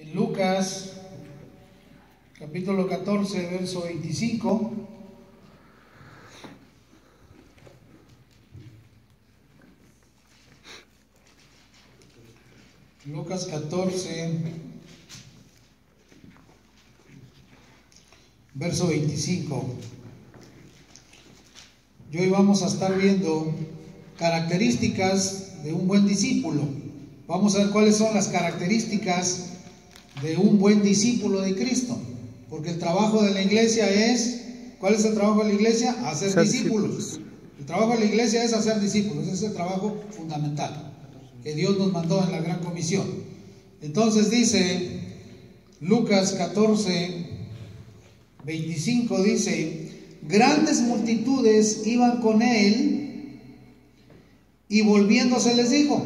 En Lucas, capítulo 14, verso 25. Lucas 14, verso 25. Y hoy vamos a estar viendo características de un buen discípulo. Vamos a ver cuáles son las características de un buen discípulo de Cristo. Porque el trabajo de la iglesia es, ¿cuál es el trabajo de la iglesia? Hacer discípulos. El trabajo de la iglesia es hacer discípulos. Ese es el trabajo fundamental que Dios nos mandó en la gran comisión. Entonces dice Lucas 14, 25, dice: grandes multitudes iban con él, y volviéndose les dijo: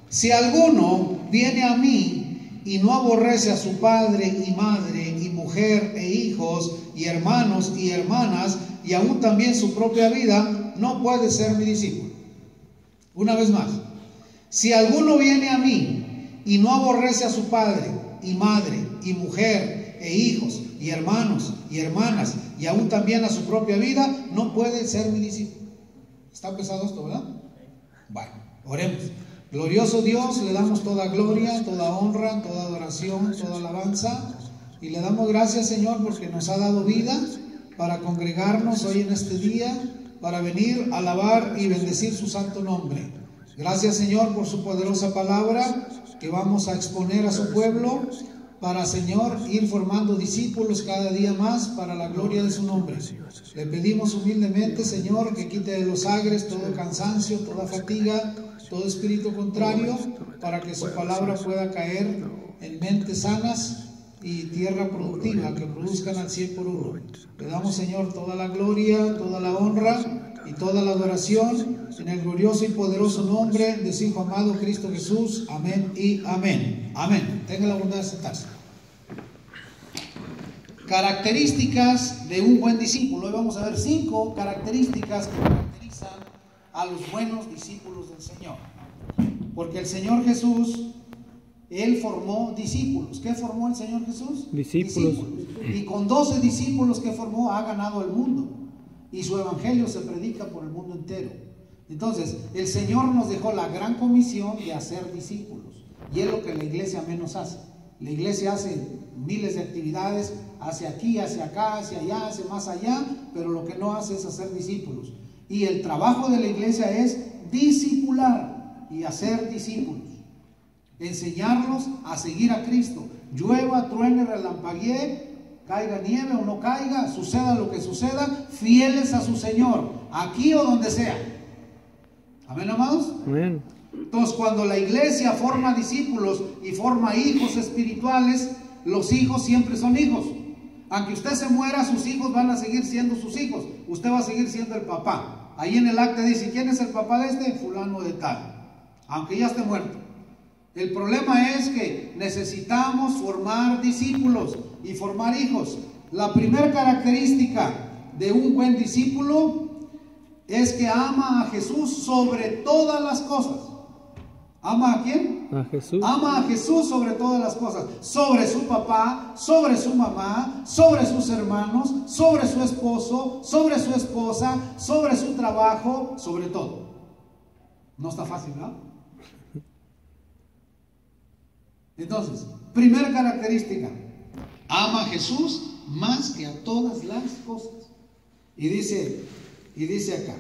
si alguno viene a mí y no aborrece a su padre y madre y mujer e hijos y hermanos y hermanas y aún también su propia vida, no puede ser mi discípulo. Una vez más: si alguno viene a mí y no aborrece a su padre y madre y mujer e hijos y hermanos y hermanas y aún también a su propia vida, no puede ser mi discípulo. Está pesado esto, ¿verdad? Bueno, oremos. Glorioso Dios, le damos toda gloria, toda honra, toda adoración, toda alabanza, y le damos gracias, Señor, porque nos ha dado vida para congregarnos hoy en este día, para venir a alabar y bendecir su santo nombre. Gracias, Señor, por su poderosa palabra que vamos a exponer a su pueblo para, Señor, ir formando discípulos cada día más para la gloria de su nombre. Le pedimos humildemente, Señor, que quite de los agres todo cansancio, toda fatiga, todo espíritu contrario, para que su palabra pueda caer en mentes sanas y tierra productiva, que produzcan al 100 por 1. Le damos, Señor, toda la gloria, toda la honra y toda la adoración en el glorioso y poderoso nombre de su Hijo amado Cristo Jesús. Amén y amén. Amén. Tenga la bondad de sentarse. Características de un buen discípulo. Hoy vamos a ver 5 características que caracterizan a los buenos discípulos del Señor. Porque el Señor Jesús, Él formó discípulos. ¿Qué formó el Señor Jesús? Discípulos. Y con 12 discípulos que formó, ha ganado el mundo. Y su evangelio se predica por el mundo entero. Entonces, el Señor nos dejó la gran comisión de hacer discípulos. Y es lo que la iglesia menos hace. La iglesia hace miles de actividades, hace aquí, hace acá, hace allá, hace más allá, pero lo que no hace es hacer discípulos. Y el trabajo de la iglesia es discipular y hacer discípulos. Enseñarlos a seguir a Cristo. Llueva, truene, relampaguee, caiga nieve o no caiga, suceda lo que suceda, fieles a su Señor, aquí o donde sea. ¿Amén, amados? Amén. Entonces, cuando la iglesia forma discípulos y forma hijos espirituales, los hijos siempre son hijos. Aunque usted se muera, sus hijos van a seguir siendo sus hijos. Usted va a seguir siendo el papá. Ahí en el acta dice: ¿quién es el papá de este? Fulano de tal. Aunque ya esté muerto. El problema es que necesitamos formar discípulos y formar hijos. La primera característica de un buen discípulo es que ama a Jesús sobre todas las cosas. ¿Ama a quién? A Jesús. Ama a Jesús sobre todas las cosas. Sobre su papá, sobre su mamá, sobre sus hermanos, sobre su esposo, sobre su esposa, sobre su trabajo, sobre todo. No está fácil, ¿no? Entonces, primera característica: ama a Jesús más que a todas las cosas. Y dice acá: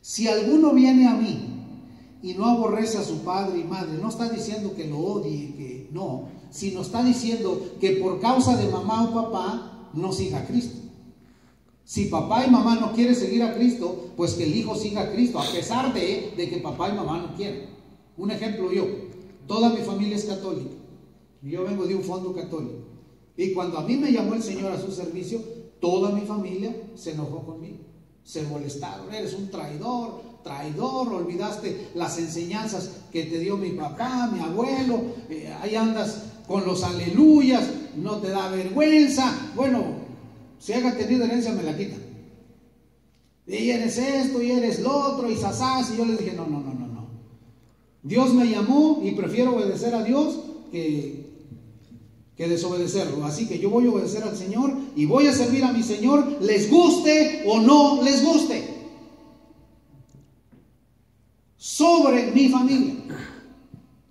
si alguno viene a mí y no aborrece a su padre y madre, no está diciendo que lo odie, que no, sino está diciendo que por causa de mamá o papá no siga a Cristo. Si papá y mamá no quieren seguir a Cristo, pues que el hijo siga a Cristo, a pesar de que papá y mamá no quieren. Un ejemplo: yo, toda mi familia es católica, y yo vengo de un fondo católico, y cuando a mí me llamó el Señor a su servicio, toda mi familia se enojó conmigo, se molestaron: eres un traidor, olvidaste las enseñanzas que te dio mi papá, mi abuelo, ahí andas con los aleluyas, no te da vergüenza. Bueno, si haya tenido herencia me la quitan. Y eres esto, y eres lo otro, y sasás. Y yo les dije: no. Dios me llamó y prefiero obedecer a Dios que que desobedecerlo. Así que yo voy a obedecer al Señor y voy a servir a mi Señor, les guste o no les guste, sobre mi familia.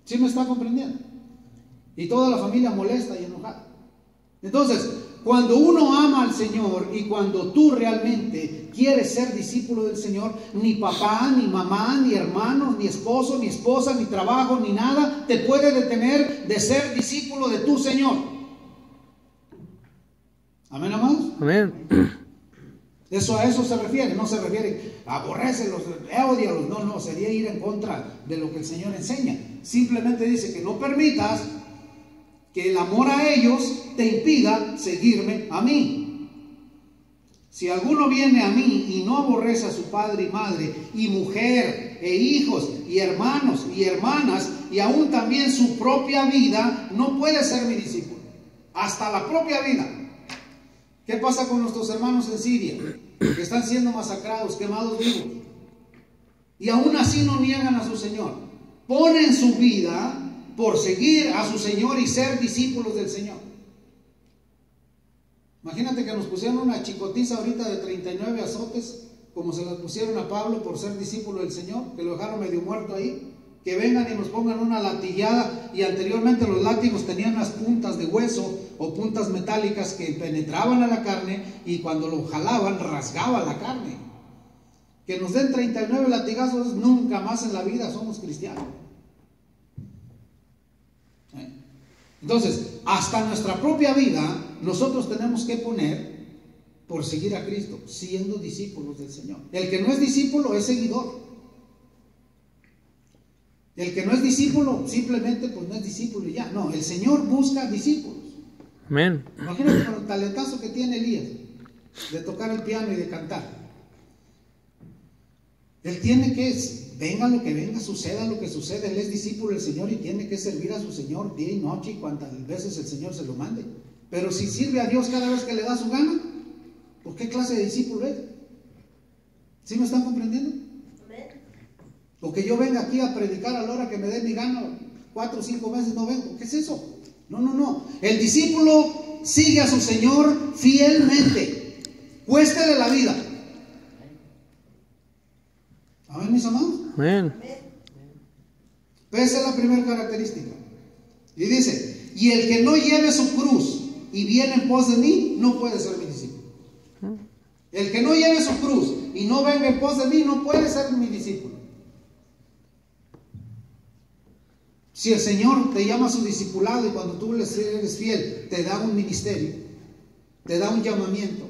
¿Sí me está comprendiendo? Y toda la familia molesta y enojada. Entonces, cuando uno ama al Señor y cuando tú realmente quieres ser discípulo del Señor, ni papá, ni mamá, ni hermanos, ni esposo, ni esposa, ni trabajo, ni nada te puede detener de ser discípulo de tu Señor. ¿Amén, amados? Amén. Eso a eso se refiere, no se refiere a aborrécelos, ódialos, no, sería ir en contra de lo que el Señor enseña. Simplemente dice que no permitas que el amor a ellos te impida seguirme a mí. Si alguno viene a mí y no aborrece a su padre y madre, y mujer, e hijos, y hermanos, y hermanas, y aún también su propia vida, no puede ser mi discípulo. Hasta la propia vida. ¿Qué pasa con nuestros hermanos en Siria? Que están siendo masacrados, quemados vivos. Y aún así no niegan a su Señor. Ponen su vida por seguir a su Señor y ser discípulos del Señor. Imagínate que nos pusieron una chicotiza ahorita de 39 azotes, como se las pusieron a Pablo por ser discípulo del Señor, que lo dejaron medio muerto ahí. Que vengan y nos pongan una latillada, y anteriormente los látigos tenían unas puntas de hueso o puntas metálicas que penetraban a la carne, y cuando lo jalaban rasgaban la carne. Que nos den 39 latigazos, nunca más en la vida somos cristianos. Entonces, hasta nuestra propia vida nosotros tenemos que poner por seguir a Cristo, siendo discípulos del Señor. El que no es discípulo es seguidor. El que no es discípulo simplemente pues no es discípulo y ya. No, el Señor busca discípulos. Amén. Imagínate con el talentazo que tiene Elías de tocar el piano y de cantar. Él tiene que, venga lo que venga, suceda lo que suceda, él es discípulo del Señor y tiene que servir a su Señor día y noche y cuantas veces el Señor se lo mande. Pero si sirve a Dios cada vez que le da su gana, ¿pues qué clase de discípulo es? ¿Sí me están comprendiendo? O que yo venga aquí a predicar a la hora que me dé mi gana, 4 o 5 meses no vengo. ¿Qué es eso? No. El discípulo sigue a su Señor fielmente. Cuéstele la vida. Amén, mis amados. Amén. Esa es la primera característica. Y dice, y el que no lleve su cruz y viene en pos de mí, no puede ser mi discípulo. El que no lleve su cruz y no venga en pos de mí, no puede ser mi discípulo. Si el Señor te llama a su discipulado y cuando tú eres fiel, te da un ministerio, te da un llamamiento,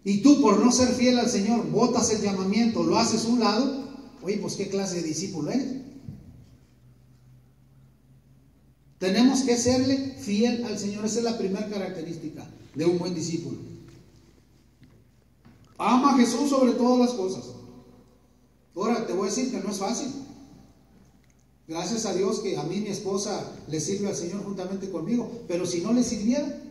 y tú por no ser fiel al Señor botas el llamamiento, lo haces a un lado, oye, pues ¿qué clase de discípulo eres? Tenemos que serle fiel al Señor. Esa es la primera característica de un buen discípulo. Ama a Jesús sobre todas las cosas. Ahora te voy a decir que no es fácil. Gracias a Dios que a mí mi esposa le sirve al Señor juntamente conmigo, pero si no le sirviera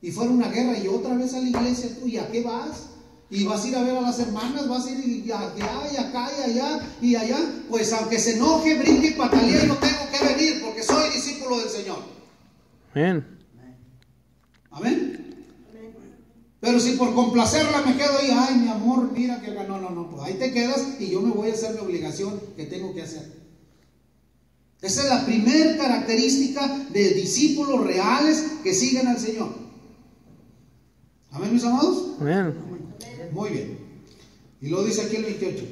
y fuera una guerra y otra vez a la iglesia, ¿tú y a qué vas? Y vas a ir a ver a las hermanas, vas a ir allá y acá y allá y allá, pues aunque se enoje, brinque y patalee, no tengo que venir porque soy discípulo del Señor. Amén. Amén. Pero si por complacerla me quedo ahí, ay mi amor, mira que no, pues ahí te quedas y yo me voy a hacer mi obligación que tengo que hacer. Esa es la primera característica de discípulos reales que siguen al Señor. ¿Amén, mis amados? Amén. Muy bien. Y luego dice aquí el 28.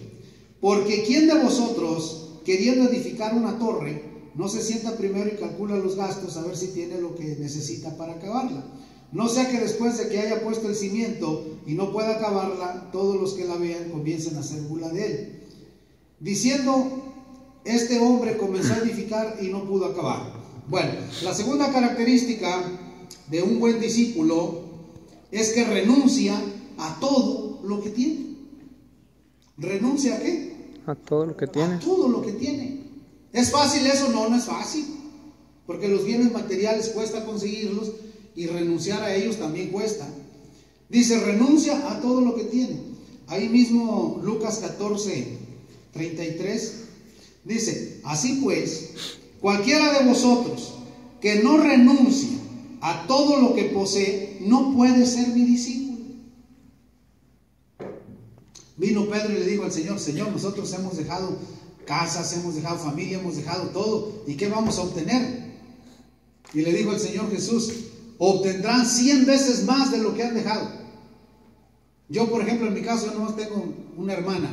Porque ¿quién de vosotros, queriendo edificar una torre, no se sienta primero y calcula los gastos a ver si tiene lo que necesita para acabarla? No sea que después de que haya puesto el cimiento y no pueda acabarla, todos los que la vean comiencen a hacer burla de él, diciendo: este hombre comenzó a edificar y no pudo acabar. Bueno, la segunda característica de un buen discípulo es que renuncia a todo lo que tiene. ¿Renuncia a qué? A todo lo que tiene. A todo lo que tiene. ¿Es fácil eso? No, no es fácil. Porque los bienes materiales cuesta conseguirlos y renunciar a ellos también cuesta. Dice, renuncia a todo lo que tiene. Ahí mismo Lucas 14:33 dice, así pues, cualquiera de vosotros que no renuncia a todo lo que posee, no puede ser mi discípulo. Vino Pedro y le dijo al Señor: Señor, nosotros hemos dejado casas, hemos dejado familia, hemos dejado todo, ¿y qué vamos a obtener? Y le dijo el Señor Jesús: obtendrán 100 veces más de lo que han dejado. Yo, por ejemplo, en mi caso, yo nomás tengo una hermana,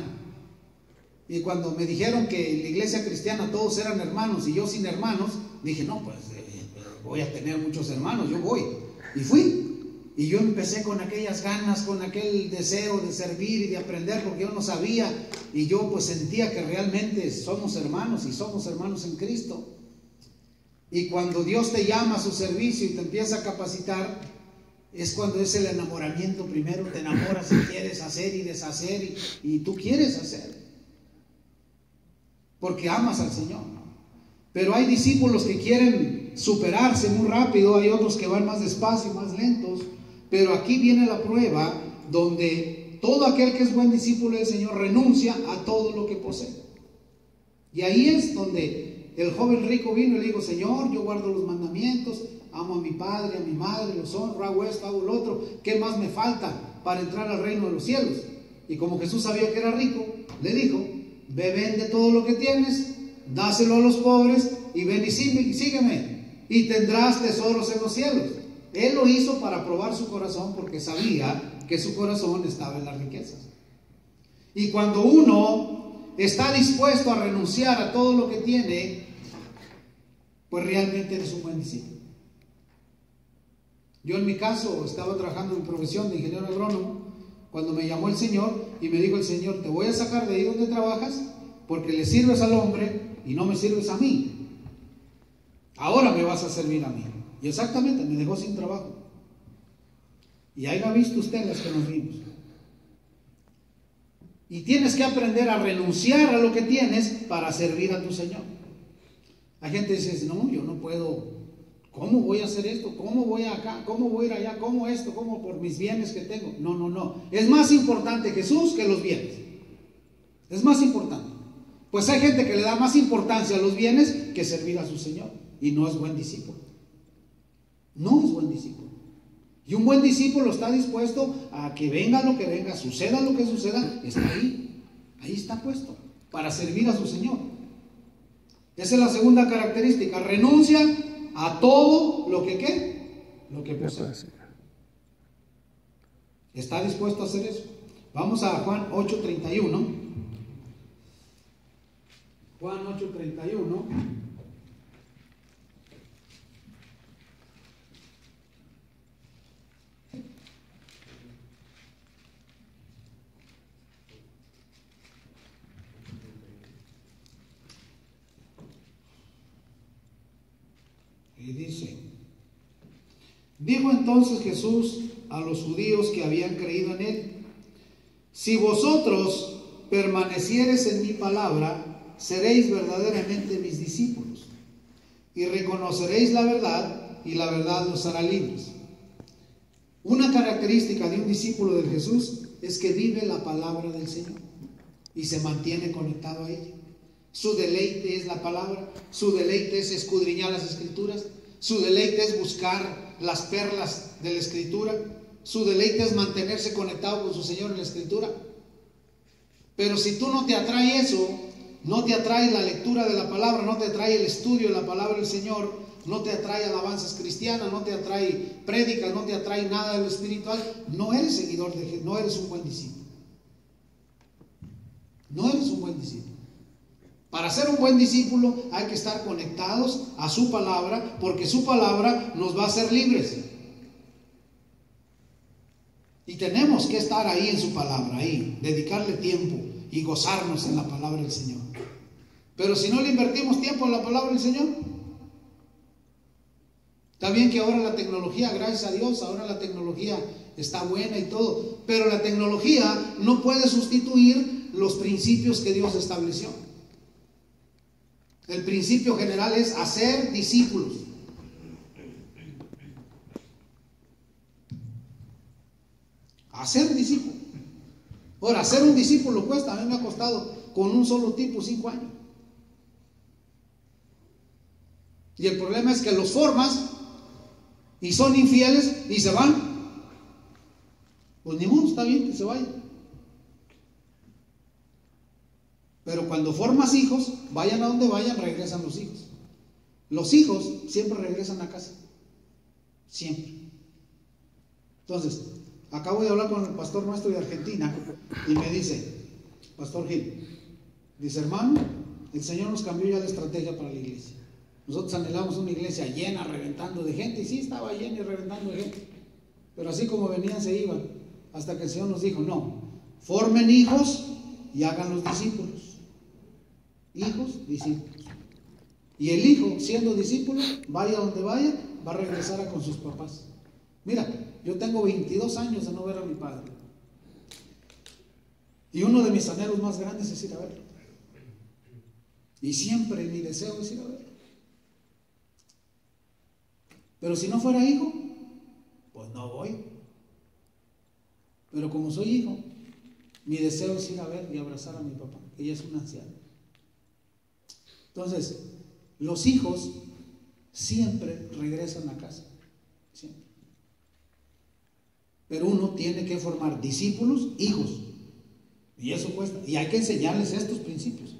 y cuando me dijeron que en la iglesia cristiana todos eran hermanos y yo sin hermanos, dije: no, pues voy a tener muchos hermanos, yo voy. Y fui. Y yo empecé con aquellas ganas, con aquel deseo de servir y de aprender, porque yo no sabía, y yo pues sentía que realmente somos hermanos, y somos hermanos en Cristo. Y cuando Dios te llama a su servicio y te empieza a capacitar, es cuando es el enamoramiento primero. Te enamoras y quieres hacer y deshacer, y tú quieres hacer, porque amas al Señor. Pero hay discípulos que quieren superarse muy rápido, hay otros que van más despacio, más lentos. Pero aquí viene la prueba, donde todo aquel que es buen discípulo del Señor renuncia a todo lo que posee. Y ahí es donde el joven rico vino y le dijo: Señor, yo guardo los mandamientos, amo a mi padre, a mi madre, los honro, hago esto, hago lo otro, ¿qué más me falta para entrar al reino de los cielos? Y como Jesús sabía que era rico, le dijo: ve, vende todo lo que tienes, dáselo a los pobres, y ven y sígueme, y tendrás tesoros en los cielos. Él lo hizo para probar su corazón, porque sabía que su corazón estaba en las riquezas. Y cuando uno está dispuesto a renunciar a todo lo que tiene, pues realmente eres un buen discípulo. Yo en mi caso estaba trabajando en profesión de ingeniero agrónomo, cuando me llamó el Señor y me dijo el Señor: te voy a sacar de ahí donde trabajas, porque le sirves al hombre y no me sirves a mí. Ahora me vas a servir a mí. Y exactamente, me dejó sin trabajo. Y ahí lo ha visto usted, las que nos vimos. Y tienes que aprender a renunciar a lo que tienes para servir a tu Señor. Hay gente que dice: no, yo no puedo. ¿Cómo voy a hacer esto? ¿Cómo voy acá? ¿Cómo voy a ir allá? ¿Cómo esto? ¿Cómo por mis bienes que tengo? No. Es más importante Jesús que los bienes. Es más importante. Pues hay gente que le da más importancia a los bienes que servir a su Señor. Y no es buen discípulo. No es buen discípulo. Y un buen discípulo está dispuesto a que venga lo que venga, suceda lo que suceda, está ahí está puesto para servir a su Señor. Esa es la segunda característica: renuncia a todo lo que posee. Está dispuesto a hacer eso. Vamos a Juan 8:31. Juan 8:31. Y dice: dijo entonces Jesús a los judíos que habían creído en él: si vosotros permaneciereis en mi palabra, seréis verdaderamente mis discípulos, y reconoceréis la verdad, y la verdad los hará libres. Una característica de un discípulo de Jesús es que vive la palabra del Señor y se mantiene conectado a ella. Su deleite es la palabra, su deleite es escudriñar las Escrituras, su deleite es buscar las perlas de la Escritura, su deleite es mantenerse conectado con su Señor en la Escritura. Pero si tú no te atrae eso, no te atrae la lectura de la palabra, no te atrae el estudio de la palabra del Señor, no te atrae alabanzas cristianas, no te atrae prédicas, no te atrae nada de lo espiritual, no eres seguidor de Jesús, no eres un buen discípulo. No eres un buen discípulo. Para ser un buen discípulo hay que estar conectados a su palabra, porque su palabra nos va a hacer libres. Y tenemos que estar ahí en su palabra, ahí, dedicarle tiempo y gozarnos en la palabra del Señor. Pero si no le invertimos tiempo en la palabra del Señor, está bien que ahora la tecnología, gracias a Dios, ahora la tecnología está buena y todo, pero la tecnología no puede sustituir los principios que Dios estableció. El principio general es hacer discípulos. Hacer discípulos. Ahora, hacer un discípulo cuesta. A mí me ha costado con un solo tipo 5 años. Y el problema es que los formas y son infieles y se van, pues ni modo, está bien que se vayan. Pero cuando formas hijos, vayan a donde vayan, regresan los hijos. Los hijos siempre regresan a casa. Siempre. Entonces, acabo de hablar con el pastor nuestro de Argentina y me dice, Pastor Gil, dice, hermano, el Señor nos cambió ya la estrategia para la iglesia. Nosotros anhelamos una iglesia llena, reventando de gente, y sí, estaba llena y reventando de gente. Pero así como venían, se iban. Hasta que el Señor nos dijo, no, formen hijos y hagan los discípulos. Hijos, discípulos. Y el hijo, siendo discípulo, vaya donde vaya, va a regresar con sus papás. Mira, yo tengo 22 años de no ver a mi padre. Y uno de mis anhelos más grandes es ir a verlo. Y siempre mi deseo es ir a verlo. Pero si no fuera hijo, pues no voy. Pero como soy hijo, mi deseo es ir a ver y abrazar a mi papá, que ella es una anciana. Entonces, los hijos siempre regresan a casa, siempre. Pero uno tiene que formar discípulos, hijos, y eso cuesta. Y hay que enseñarles estos principios,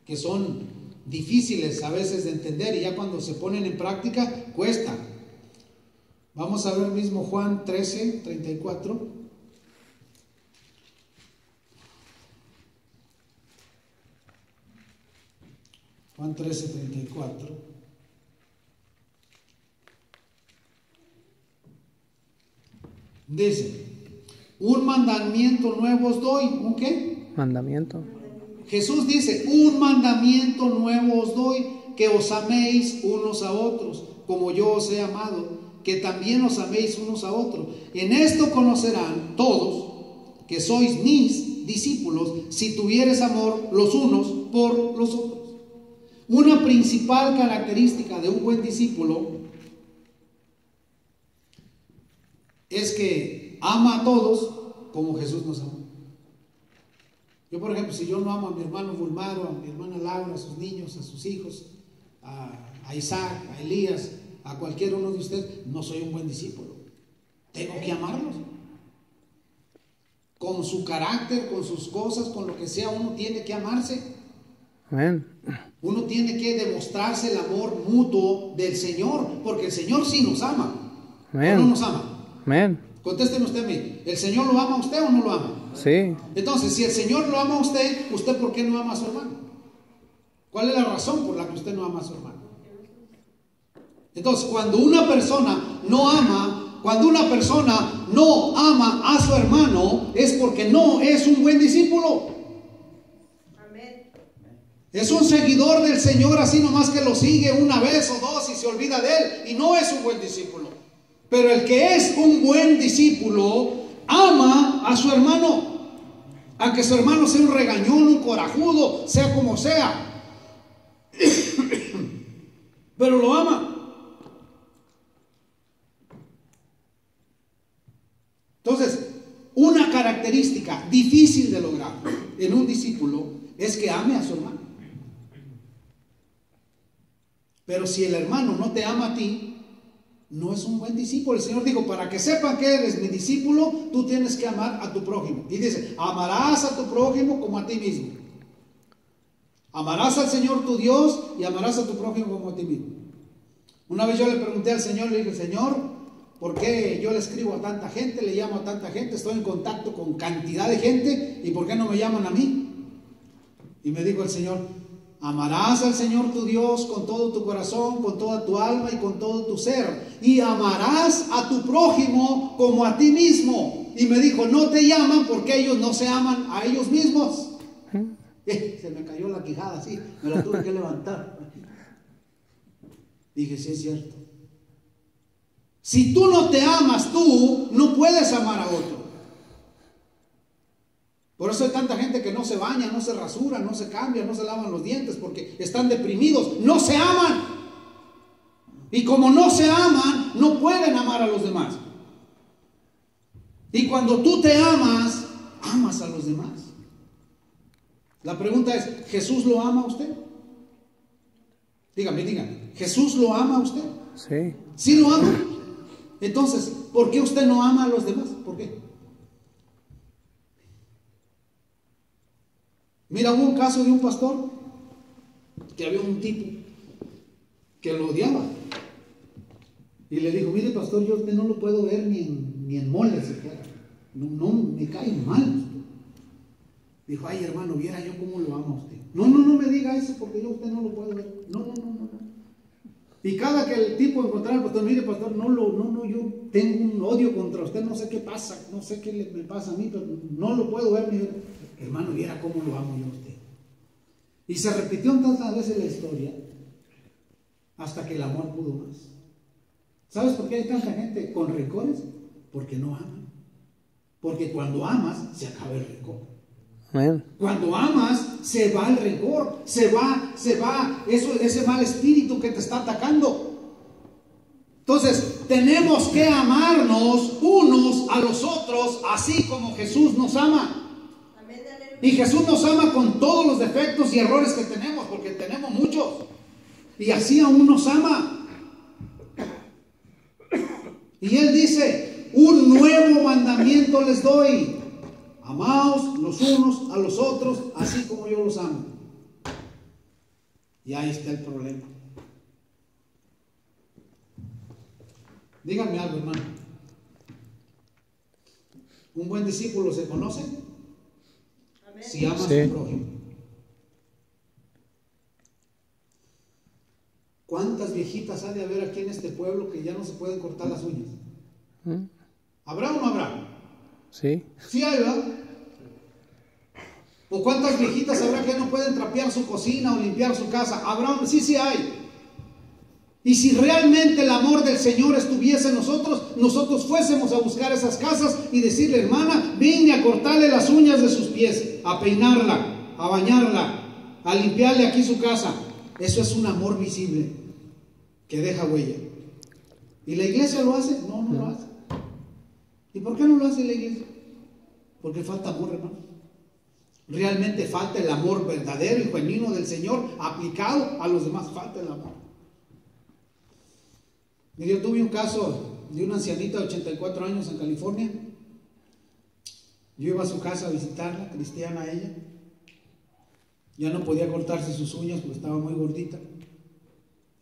que son difíciles a veces de entender, y ya cuando se ponen en práctica, cuesta. Vamos a ver mismo Juan 13, 34. Juan 13, 34. Dice, un mandamiento nuevo os doy. ¿Un qué? Mandamiento. Jesús dice, un mandamiento nuevo os doy, que os améis unos a otros, como yo os he amado, que también os améis unos a otros. En esto conocerán todos que sois mis discípulos, si tuviereis amor los unos por los otros. Una principal característica de un buen discípulo es que ama a todos como Jesús nos amó. Yo, por ejemplo, si yo no amo a mi hermano Bulmaro, a mi hermana Laura, a sus niños, a sus hijos, a Isaac, a Elías, a cualquier uno de ustedes, no soy un buen discípulo. Tengo que amarlos. Con su carácter, con sus cosas, con lo que sea, uno tiene que amarse. Amén. Uno tiene que demostrarse el amor mutuo del Señor, porque el Señor sí nos ama. Amén. ¿O no nos ama? Amén. Contésteme usted a mí, ¿el Señor lo ama a usted o no lo ama? Sí. Entonces, si el Señor lo ama a usted, ¿usted por qué no ama a su hermano? ¿Cuál es la razón por la que usted no ama a su hermano? Entonces, cuando una persona no ama a su hermano, es porque no es un buen discípulo. Es un seguidor del Señor, así nomás que lo sigue una vez o dos y se olvida de él, y no es un buen discípulo. Pero el que es un buen discípulo ama a su hermano, aunque su hermano sea un regañón, un corajudo, sea como sea, pero lo ama. Entonces, una característica difícil de lograr en un discípulo es que ame a su hermano. Pero si el hermano no te ama a ti, no es un buen discípulo. El Señor dijo, para que sepan que eres mi discípulo, tú tienes que amar a tu prójimo. Y dice, amarás a tu prójimo como a ti mismo. Amarás al Señor tu Dios y amarás a tu prójimo como a ti mismo. Una vez yo le pregunté al Señor, le dije, Señor, ¿por qué yo le escribo a tanta gente, le llamo a tanta gente, estoy en contacto con cantidad de gente, y por qué no me llaman a mí? Y me dijo el Señor, amarás al Señor tu Dios con todo tu corazón, con toda tu alma y con todo tu ser, y amarás a tu prójimo como a ti mismo. Y me dijo, no te llaman porque ellos no se aman a ellos mismos. Se me cayó la quijada así, me la tuve que levantar. Dije, sí es cierto. Si tú no te amas tú, no puedes amar a otro. Por eso hay tanta gente que no se baña, no se rasura, no se cambia, no se lavan los dientes, porque están deprimidos, no se aman. Y como no se aman, no pueden amar a los demás. Y cuando tú te amas, amas a los demás. La pregunta es, ¿Jesús lo ama a usted? Dígame, ¿Jesús lo ama a usted? Sí. ¿Sí lo ama? Entonces, ¿por qué usted no ama a los demás? ¿Por qué? Mira, hubo un caso de un pastor que había un tipo que lo odiaba. Y le dijo, mire pastor, yo a usted no lo puedo ver ni en mole siquiera. No, me cae mal. Dijo, ay hermano, viera yo cómo lo amo a usted. No me diga eso porque yo a usted no lo puedo ver. No. Y cada que el tipo encontrara al pastor, mire pastor, yo tengo un odio contra usted, no sé qué pasa, no sé qué me pasa a mí, pero no lo puedo ver. Hermano, viera cómo lo amo yo a usted. Y se repitió tantas veces la historia hasta que el amor pudo más. ¿Sabes por qué hay tanta gente con rencores? Porque no aman. Porque cuando amas, se acaba el rencor. Amén. Cuando amas, se va el rencor, se va ese mal espíritu que te está atacando. Entonces, tenemos que amarnos unos a los otros, así como Jesús nos ama. Y Jesús nos ama con todos los defectos y errores que tenemos, porque tenemos muchos. Y así aún nos ama. Y Él dice, un nuevo mandamiento les doy. Amaos los unos a los otros, así como yo los amo. Y ahí está el problema. Díganme algo, hermano. ¿Un buen discípulo se conoce? Amén. Si ama a su prójimo. ¿Cuántas viejitas ha de haber aquí en este pueblo que ya no se pueden cortar las uñas? ¿Habrá o no habrá? Sí. Sí hay, ¿verdad? ¿O cuántas viejitas habrá que no pueden trapear su cocina o limpiar su casa? ¿Habrá? Sí hay. Y si realmente el amor del Señor estuviese en nosotros fuésemos a buscar esas casas y decirle, hermana, vine a cortarle las uñas de sus pies, a peinarla, a bañarla, a limpiarle aquí su casa. Eso es un amor visible que deja huella. ¿Y la iglesia lo hace? No lo hace. ¿Y por qué no lo hace la iglesia? Porque falta amor, hermano. Realmente falta el amor verdadero y genuino del Señor aplicado a los demás. Falta el amor. Mire, yo tuve un caso de una ancianita de 84 años en California. Yo iba a su casa a visitarla, cristiana ella. Ya no podía cortarse sus uñas porque estaba muy gordita.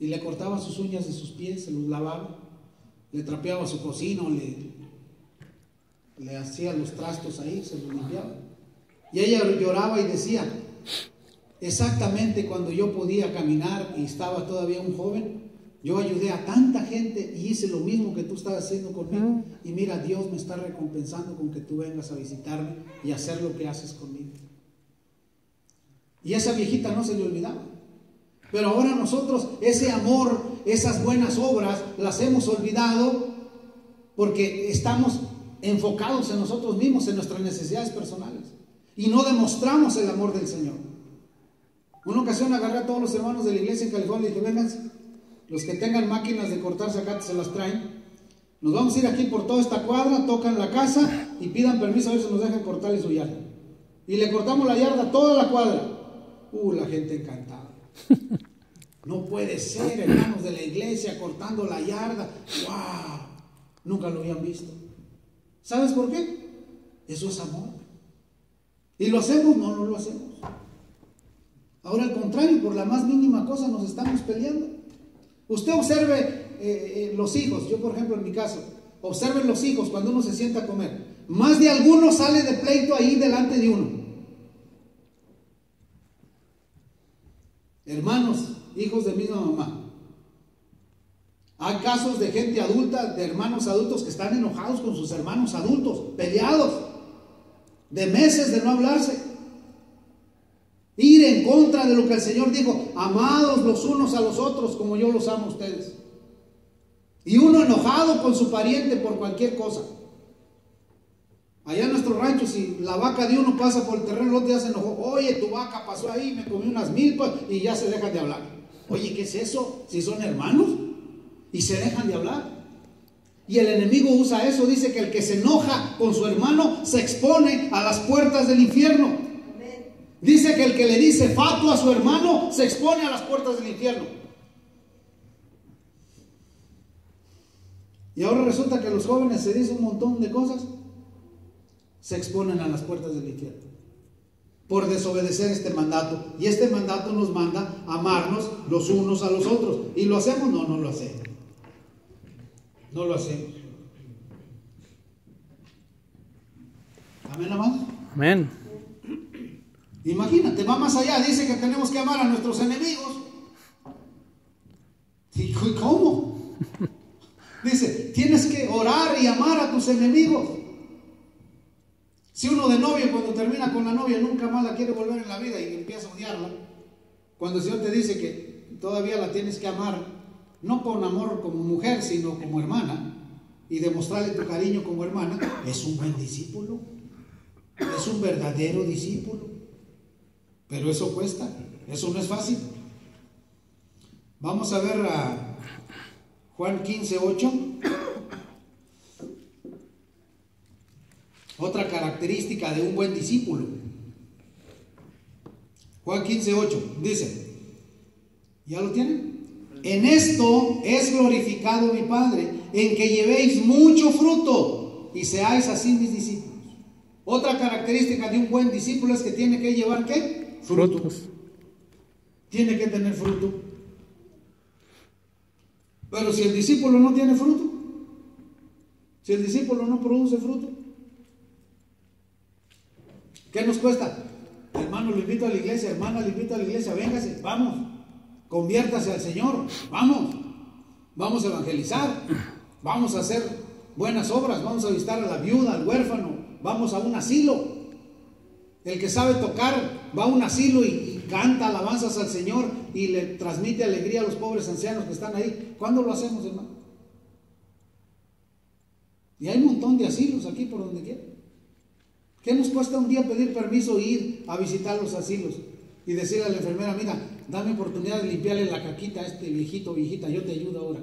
Y le cortaba sus uñas de sus pies, se los lavaba, le trapeaba su cocina, le hacía los trastos ahí, se los limpiaba. Y ella lloraba y decía, exactamente cuando yo podía caminar y estaba todavía un joven, yo ayudé a tanta gente y hice lo mismo que tú estás haciendo conmigo. Y mira, Dios me está recompensando con que tú vengas a visitarme y hacer lo que haces conmigo. Y esa viejita no se le olvidaba. Pero ahora nosotros ese amor, esas buenas obras, las hemos olvidado porque estamos enfocados en nosotros mismos, en nuestras necesidades personales. Y no demostramos el amor del Señor. Una ocasión agarré a todos los hermanos de la iglesia en California y dije, vengan, los que tengan máquinas de cortar zacate se las traen. Nos vamos a ir aquí por toda esta cuadra, tocan la casa y pidan permiso a ver si nos dejan cortarle su yarda. Y le cortamos la yarda toda la cuadra. La gente encantada. No puede ser, hermanos de la iglesia cortando la yarda. ¡Wow! Nunca lo habían visto. ¿Sabes por qué? Eso es amor. ¿Y lo hacemos? No lo hacemos. Ahora al contrario, por la más mínima cosa nos estamos peleando. Usted observe los hijos. Yo por ejemplo en mi caso, observen los hijos cuando uno se sienta a comer. Más de alguno sale de pleito ahí delante de uno. Hermanos, hijos de misma mamá. Hay casos de gente adulta, de hermanos adultos que están enojados con sus hermanos adultos, peleados, de meses de no hablarse. Ir en contra de lo que el Señor dijo, amados los unos a los otros como yo los amo a ustedes. Y uno enojado con su pariente por cualquier cosa. Allá en nuestro rancho, si la vaca de uno pasa por el terreno, el otro ya se enojó. Oye, tu vaca pasó ahí, me comió unas milpas y ya se dejan de hablar. Oye, ¿qué es eso? Si son hermanos y se dejan de hablar. Y el enemigo usa eso, dice que el que se enoja con su hermano se expone a las puertas del infierno. Amén. Dice que el que le dice fatuo a su hermano se expone a las puertas del infierno. Y ahora resulta que los jóvenes se dicen un montón de cosas, se exponen a las puertas del infierno por desobedecer este mandato. Y este mandato nos manda a amarnos los unos a los otros. ¿Y lo hacemos? No, no lo hacemos. No lo hacemos. Amén, amados. Amén. Imagínate, va más allá, dice que tenemos que amar a nuestros enemigos. ¿Y cómo? Dice, tienes que orar y amar a tus enemigos. Si uno de novio, cuando termina con la novia, nunca más la quiere volver en la vida y empieza a odiarla, cuando el Señor te dice que todavía la tienes que amar, no con amor como mujer, sino como hermana, y demostrarle tu cariño como hermana, es un buen discípulo, es un verdadero discípulo. Pero eso cuesta, eso no es fácil. Vamos a ver a Juan 15:8. Otra característica de un buen discípulo. Juan 15:8 dice, ¿ya lo tienen? En esto es glorificado mi Padre, en que llevéis mucho fruto y seáis así mis discípulos. Otra característica de un buen discípulo es que tiene que llevar ¿qué? Frutos. Tiene que tener fruto. Pero si el discípulo no tiene fruto, si el discípulo no produce fruto, ¿qué nos cuesta? Hermano, lo invito a la iglesia, hermana, lo invito a la iglesia, véngase, vamos, conviértase al Señor, vamos a evangelizar, vamos a hacer buenas obras, vamos a visitar a la viuda, al huérfano, vamos a un asilo. El que sabe tocar va a un asilo y canta alabanzas al Señor y le transmite alegría a los pobres ancianos que están ahí. ¿Cuándo lo hacemos, hermano? Y hay un montón de asilos aquí por donde quiera. ¿Qué nos cuesta un día pedir permiso e ir a visitar los asilos y decirle a la enfermera, mira, dame oportunidad de limpiarle la caquita a este viejito, viejita, yo te ayudo ahora,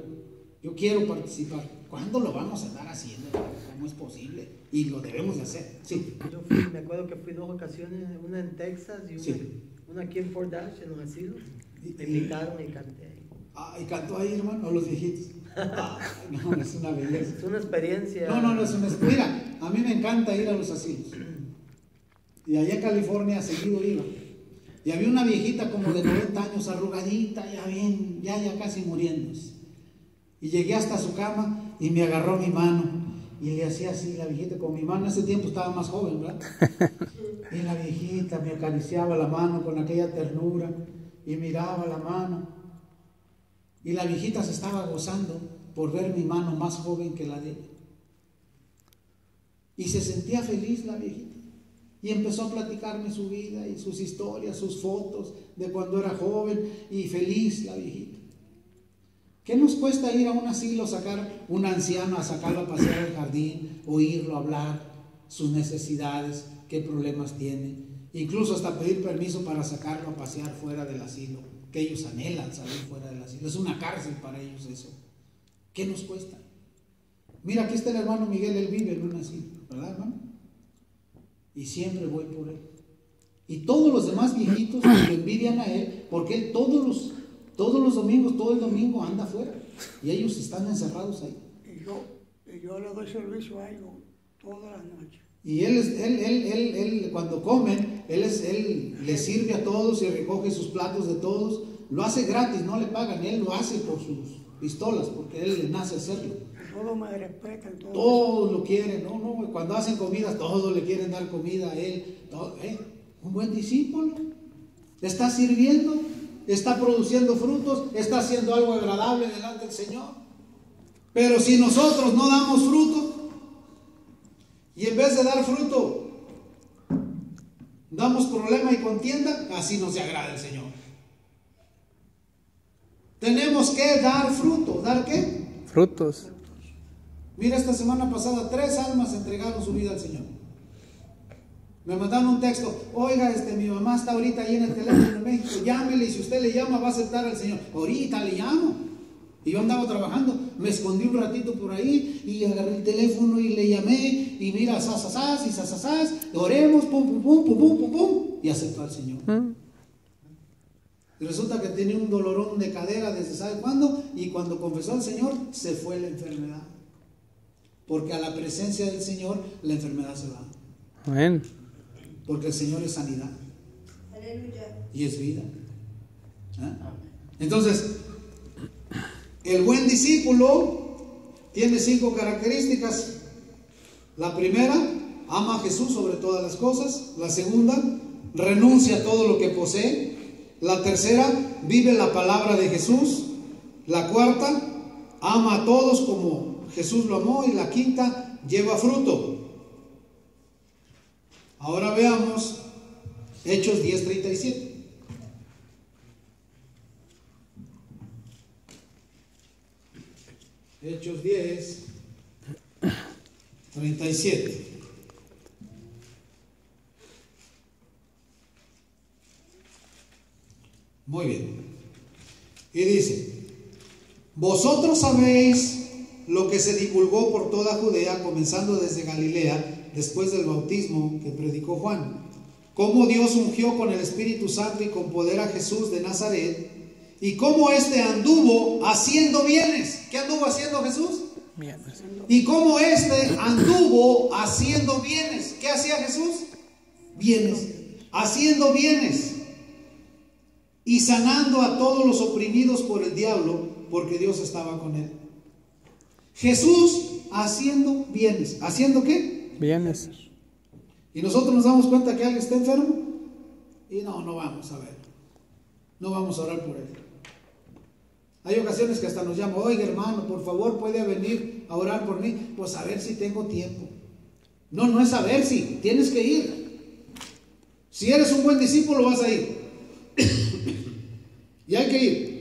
yo quiero participar? ¿Cuándo lo vamos a estar haciendo? ¿Cómo es posible? Y lo debemos de hacer. Sí. Yo me acuerdo que fui 2 ocasiones, una en Texas y una aquí en Fort Dodge, en los asilos. Me invitaron y canté ahí. ¿Y cantó ahí, hermano? ¿O los viejitos? No, es una belleza. Es una experiencia. No, es una experiencia. Mira, a mí me encanta ir a los asilos. Y allá en California seguido iba. Y había una viejita como de 90 años, arrugadita, ya casi muriéndose. Y llegué hasta su cama y me agarró mi mano. Y le hacía así la viejita con mi mano. En ese tiempo estaba más joven, ¿verdad? Y la viejita me acariciaba la mano con aquella ternura y miraba la mano. Y la viejita se estaba gozando por ver mi mano más joven que la de ella. Y se sentía feliz la viejita. Y empezó a platicarme su vida y sus historias, sus fotos de cuando era joven y feliz la viejita. ¿Qué nos cuesta ir a un asilo, sacar un anciano, a sacarlo a pasear al jardín, oírlo hablar, sus necesidades, qué problemas tiene? Incluso hasta pedir permiso para sacarlo a pasear fuera del asilo, que ellos anhelan salir fuera del asilo. Es una cárcel para ellos eso. ¿Qué nos cuesta? Mira, aquí está el hermano Miguel, él vive en un asilo, ¿verdad, hermano? Y siempre voy por él. Y todos los demás viejitos lo envidian a él, porque él todos los domingos, todo el domingo anda afuera. Y ellos están encerrados ahí. Y yo le doy servicio a ellos todas las noches. Y él cuando comen, él les sirve a todos y recoge sus platos de todos. Lo hace gratis, no le pagan. Él lo hace por sus pistolas, porque él le nace hacerlo. Todos me respetan. Todos lo quieren, cuando hacen comidas, todos le quieren dar comida a él. Un buen discípulo. Está sirviendo, está produciendo frutos, está haciendo algo agradable delante del Señor. Pero si nosotros no damos fruto, y en vez de dar fruto, damos problema y contienda, así no se agrada el Señor. Tenemos que dar fruto. ¿Dar qué? Frutos. Mira, esta semana pasada 3 almas entregaron su vida al Señor. Me mandaron un texto: oiga, mi mamá está ahorita ahí en el teléfono en México, llámele, y si usted le llama va a aceptar al Señor. Ahorita le llamo. Y yo andaba trabajando, me escondí un ratito por ahí y agarré el teléfono y le llamé, y mira, sasasas y sasasas, oremos, pum, pum, pum, pum, pum, pum, pum, y aceptó al Señor. Y resulta que tenía un dolorón de cadera desde sabe cuándo, y cuando confesó al Señor se fue la enfermedad. Porque a la presencia del Señor la enfermedad se va. Amén. Porque el Señor es sanidad. Aleluya. Y es vida. Entonces, el buen discípulo tiene 5 características. La primera, ama a Jesús sobre todas las cosas. La segunda, renuncia a todo lo que posee. La tercera, vive la palabra de Jesús. La cuarta, ama a todos como Jesús lo amó. Y la quinta, lleva fruto. Ahora veamos Hechos 10:37. Hechos 10:37. Muy bien. Y dice: vosotros sabéis lo que se divulgó por toda Judea, comenzando desde Galilea, después del bautismo que predicó Juan, cómo Dios ungió con el Espíritu Santo y con poder a Jesús de Nazaret, y cómo éste anduvo haciendo bienes. ¿Qué anduvo haciendo Jesús? Bienes. Y cómo éste anduvo haciendo bienes. ¿Qué hacía Jesús? Bienes. Haciendo bienes. Y sanando a todos los oprimidos por el diablo, porque Dios estaba con él. Jesús haciendo bienes. ¿Haciendo qué? Bienes. Y nosotros nos damos cuenta que alguien está enfermo y no vamos a ver. No vamos a orar por él. Hay ocasiones que hasta nos llama: oiga, hermano, por favor, puede venir a orar por mí. Pues a ver si tengo tiempo. No es a ver si, tienes que ir. Si eres un buen discípulo, vas a ir. Y hay que ir.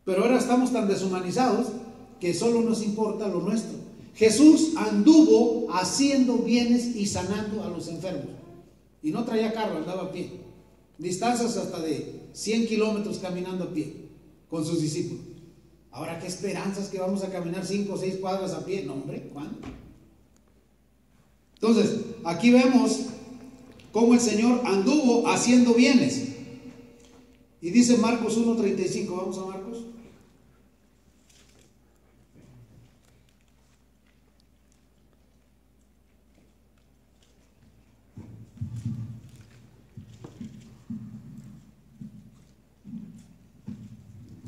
Pero ahora estamos tan deshumanizados que solo nos importa lo nuestro. Jesús anduvo haciendo bienes y sanando a los enfermos. Y no traía carro, andaba a pie. Distancias hasta de 100 kilómetros caminando a pie con sus discípulos. Ahora, ¿qué esperanzas que vamos a caminar 5 o 6 cuadras a pie? No, hombre, ¿cuándo? Entonces, aquí vemos cómo el Señor anduvo haciendo bienes. Y dice Marcos 1:35. Vamos a Marcos.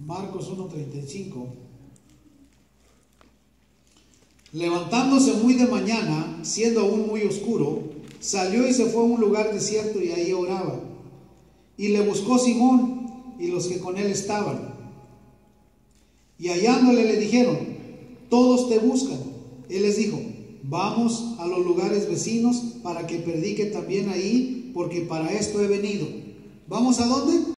Marcos 1:35. Levantándose muy de mañana, siendo aún muy oscuro, salió y se fue a un lugar desierto y ahí oraba. Y le buscó Simón y los que con él estaban. Y hallándole le dijeron: todos te buscan. Él les dijo: vamos a los lugares vecinos para que predique también ahí, porque para esto he venido. ¿Vamos a dónde?